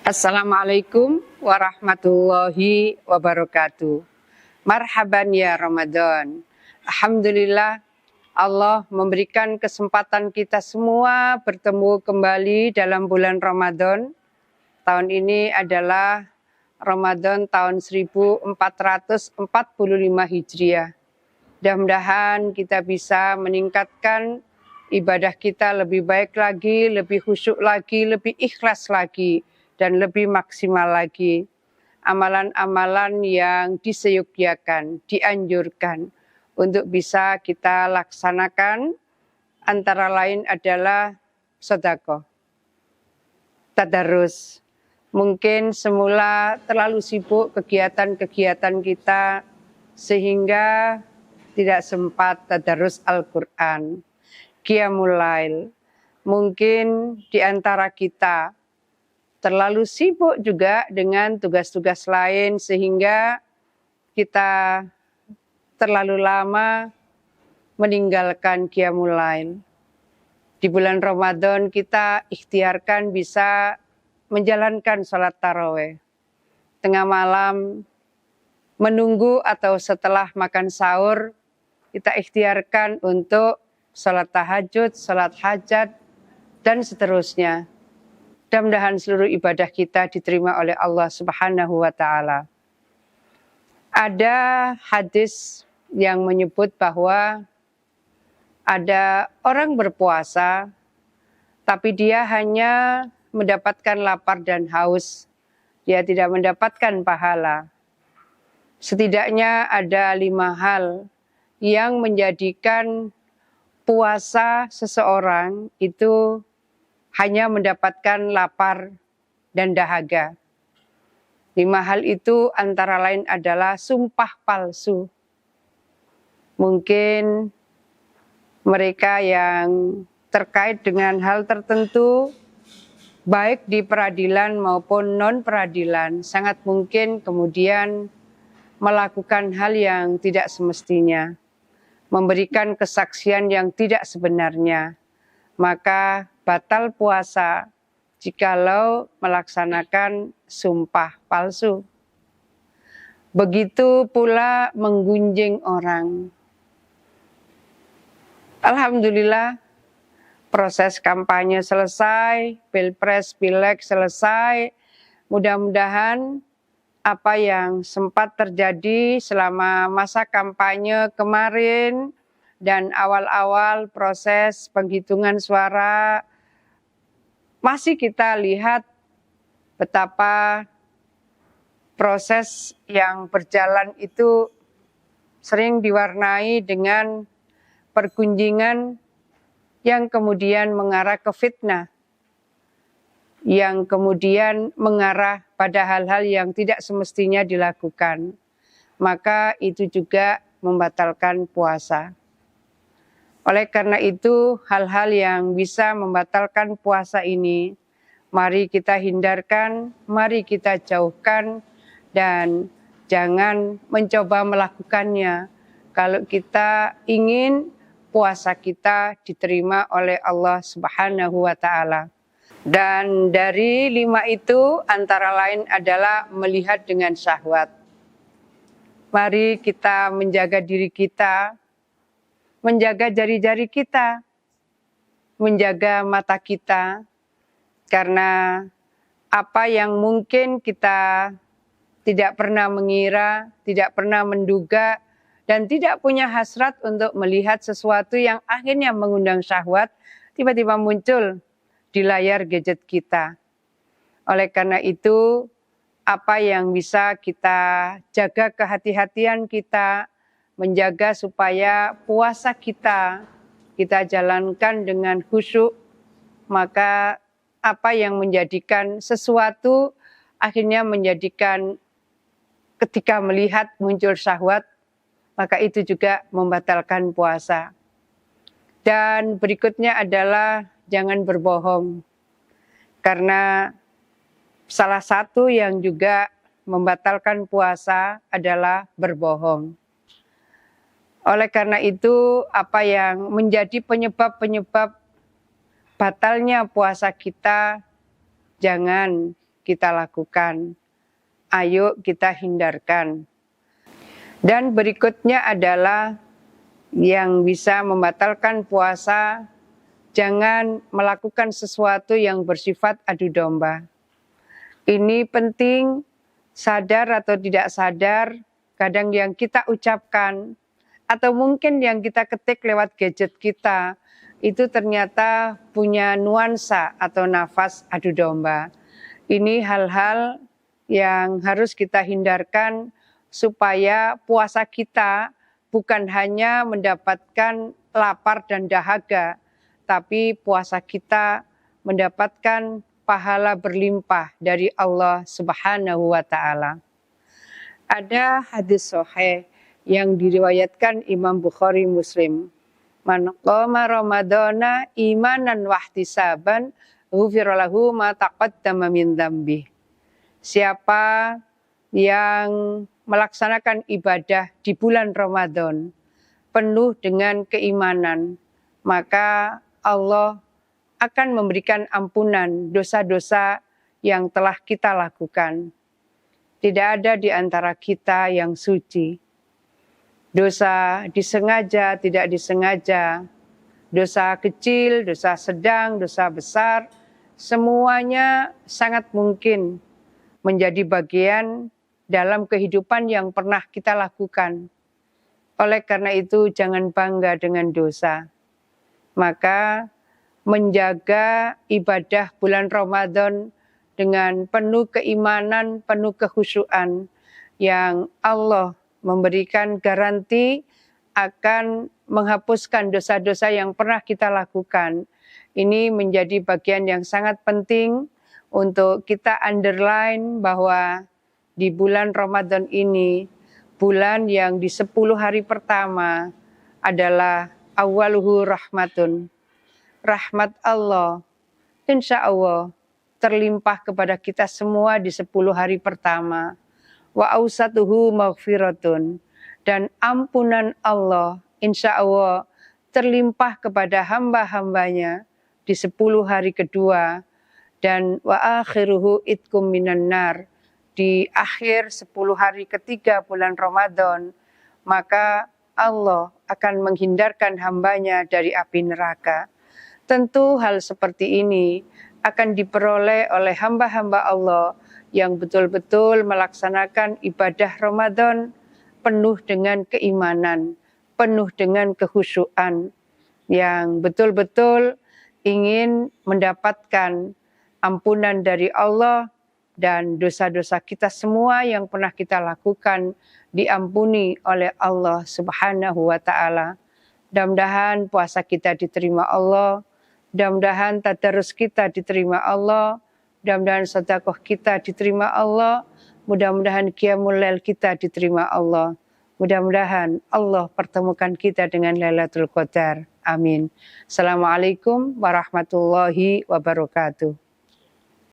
Assalamualaikum warahmatullahi wabarakatuh. Marhaban ya Ramadan. Alhamdulillah Allah memberikan kesempatan kita semua bertemu kembali dalam bulan Ramadan. Tahun ini adalah Ramadan tahun 1445 Hijriah. Mudah-mudahan kita bisa meningkatkan ibadah kita lebih baik lagi, lebih khusyuk lagi, lebih ikhlas lagi, dan lebih maksimal lagi. Amalan-amalan yang diseyukyakan, dianjurkan untuk bisa kita laksanakan antara lain adalah sedekah, tadarus. Mungkin semula terlalu sibuk kegiatan-kegiatan kita sehingga tidak sempat tadarus Al-Quran, Qiyamul Lail. Mungkin di antara kita terlalu sibuk juga dengan tugas-tugas lain sehingga kita terlalu lama meninggalkan Qiyamul Lail. Di bulan Ramadan kita ikhtiarkan bisa menjalankan sholat tarawih. Tengah malam menunggu atau setelah makan sahur kita ikhtiarkan untuk sholat tahajud, sholat hajat, dan seterusnya. Mudah-mudahan seluruh ibadah kita diterima oleh Allah Subhanahu wa Ta'ala. Ada hadis yang menyebut bahwa ada orang berpuasa, tapi dia hanya mendapatkan lapar dan haus. Dia tidak mendapatkan pahala. Setidaknya ada 5 hal yang menjadikan puasa seseorang itu hanya mendapatkan lapar dan dahaga. 5 hal itu antara lain adalah sumpah palsu. Mungkin mereka yang terkait dengan hal tertentu, baik di peradilan maupun non-peradilan, sangat mungkin kemudian melakukan hal yang tidak semestinya, memberikan kesaksian yang tidak sebenarnya, maka batal puasa jikalau melaksanakan sumpah palsu. Begitu pula menggunjing orang. Alhamdulillah, proses kampanye selesai, pilpres, pileg selesai. Mudah-mudahan apa yang sempat terjadi selama masa kampanye kemarin dan awal-awal proses penghitungan suara, masih kita lihat betapa proses yang berjalan itu sering diwarnai dengan pergunjingan yang kemudian mengarah ke fitnah, yang kemudian mengarah pada hal-hal yang tidak semestinya dilakukan. Maka itu juga membatalkan puasa. Oleh karena itu, hal-hal yang bisa membatalkan puasa ini, mari kita hindarkan, mari kita jauhkan, dan jangan mencoba melakukannya kalau kita ingin puasa kita diterima oleh Allah Subhanahu wa Ta'ala. Dan dari 5 itu antara lain adalah melihat dengan syahwat. Mari kita menjaga diri kita, menjaga jari-jari kita, menjaga mata kita, karena apa yang mungkin kita tidak pernah mengira, tidak pernah menduga, dan tidak punya hasrat untuk melihat sesuatu yang akhirnya mengundang syahwat, tiba-tiba muncul di layar gadget kita. Oleh karena itu, apa yang bisa kita jaga kehati-hatian kita, menjaga supaya puasa kita jalankan dengan khusyuk, maka apa yang menjadikan sesuatu akhirnya menjadikan ketika melihat muncul syahwat, maka itu juga membatalkan puasa. Dan berikutnya adalah jangan berbohong, karena salah satu yang juga membatalkan puasa adalah berbohong. Oleh karena itu, apa yang menjadi penyebab-penyebab batalnya puasa kita, jangan kita lakukan. Ayo kita hindarkan. Dan berikutnya adalah yang bisa membatalkan puasa, jangan melakukan sesuatu yang bersifat adu domba. Ini penting, sadar atau tidak sadar, kadang yang kita ucapkan, atau mungkin yang kita ketik lewat gadget kita, itu ternyata punya nuansa atau nafas adu domba. Ini hal-hal yang harus kita hindarkan supaya puasa kita bukan hanya mendapatkan lapar dan dahaga, tapi puasa kita mendapatkan pahala berlimpah dari Allah Subhanahu wa Ta'ala. Ada hadis sahih yang diriwayatkan Imam Bukhari Muslim. Man qama Ramadana imanan wahtisaban ghufira lahu ma taqaddama min dzambi. Siapa yang melaksanakan ibadah di bulan Ramadan penuh dengan keimanan, maka Allah akan memberikan ampunan dosa-dosa yang telah kita lakukan. Tidak ada di antara kita yang suci. Dosa disengaja, tidak disengaja, dosa kecil, dosa sedang, dosa besar, semuanya sangat mungkin menjadi bagian dalam kehidupan yang pernah kita lakukan. Oleh karena itu, jangan bangga dengan dosa. Maka menjaga ibadah bulan Ramadan dengan penuh keimanan, penuh kekhusyuan yang Allah memberikan garansi akan menghapuskan dosa-dosa yang pernah kita lakukan. Ini menjadi bagian yang sangat penting untuk kita underline bahwa di bulan Ramadan ini, bulan yang di 10 hari pertama adalah awaluhu rahmatun. Rahmat Allah, insya Allah, terlimpah kepada kita semua di 10 hari pertama. Wa ausatuhu maghfiratun. Dan ampunan Allah, insya Allah, terlimpah kepada hamba-hambanya di 10 hari kedua. Dan wa akhiruhu itkum minan nar. Di akhir 10 hari ketiga bulan Ramadan, maka Allah akan menghindarkan hambanya dari api neraka. Tentu hal seperti ini akan diperoleh oleh hamba-hamba Allah yang betul-betul melaksanakan ibadah Ramadan penuh dengan keimanan, penuh dengan kekhusyuan, yang betul-betul ingin mendapatkan ampunan dari Allah dan dosa-dosa kita semua yang pernah kita lakukan diampuni oleh Allah Subhanahu wa Ta'ala. Mudah-mudahan puasa kita diterima Allah, mudah-mudahan tadarus kita diterima Allah, mudah-mudahan sedekah kita diterima Allah, mudah-mudahan qiyamul lail kita diterima Allah. Mudah-mudahan Allah pertemukan kita dengan Lailatul Qadar. Amin. Assalamualaikum warahmatullahi wabarakatuh.